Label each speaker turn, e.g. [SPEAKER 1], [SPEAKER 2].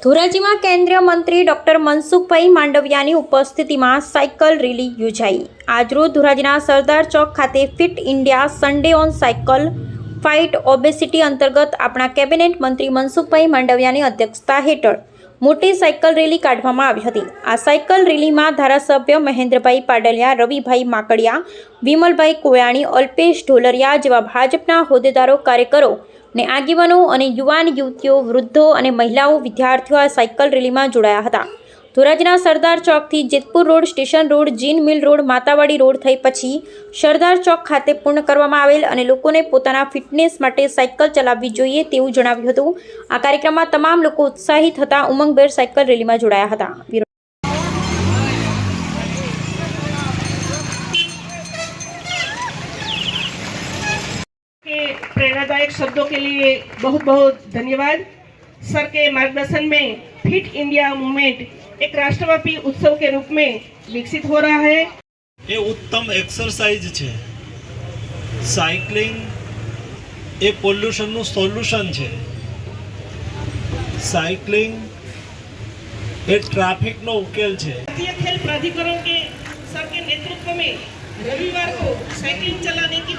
[SPEAKER 1] ધોરાજીમાં કેન્દ્રીય મંત્રી ડોક્ટર મનસુખભાઈ માંડવિયાની ઉપસ્થિતિમાં સાયકલ રેલી યોજાઈ। આજરોજ ધોરાજીના સરદાર ચોક ખાતે fit India Sunday on cycle fight obesity અંતર્ગત આપણા કેબિનેટ મંત્રી મનસુખભાઈ માંડવિયાની અધ્યક્ષતા હેઠળ મોટી સાયકલ રેલી કાઢવામાં આવી હતી। આ સાયકલ રેલીમાં ધારાસભ્ય મહેન્દ્રભાઈ પાડલિયા, રવિભાઈ માકડિયા, વિમલભાઈ કોયાણી, અલ્પેશ ઢોલરિયા જેવા ભાજપના હોદ્દેદારો, કાર્યકરો ને આગેવાનો અને યુવાન યુવતીઓ, વૃદ્ધો અને મહિલાઓ, વિદ્યાર્થીઓ આ સાયકલ રેલીમાં જોડાયા હતા। ધોરાજીના સરદાર ચોકથી Jetpur road, station road, gin mill road, Matawadi road થઈ પછી સરદાર ચોક ખાતે પૂર્ણ કરવામાં આવેલ અને લોકોને પોતાના ફિટનેસ માટે સાયકલ ચલાવવી જોઈએ તેવું જણાવ્યું હતું। આ કાર્યક્રમમાં તમામ લોકો ઉત્સાહિત હતા, ઉમંગભેર સાયકલ રેલીમાં જોડાયા હતા।
[SPEAKER 2] प्रेरणादायक शब्दों के लिए बहुत बहुत धन्यवाद। सर के मार्गदर्शन में फिट इंडिया मूवमेंट एक राष्ट्रव्यापी उत्सव के रूप में विकसित हो रहा है।
[SPEAKER 3] ये उत्तम एक्सरसाइज है। साइकिलिंग ए पोल्यूशन નું સોલ્યુશન છે। साइकिलिंग ए ट्रैफिक નો ઉકેલ છે।
[SPEAKER 2] भारतीय खेल प्राधिकरण के सर के नेतृत्व में रविवार को साइकिलिंग चलाने की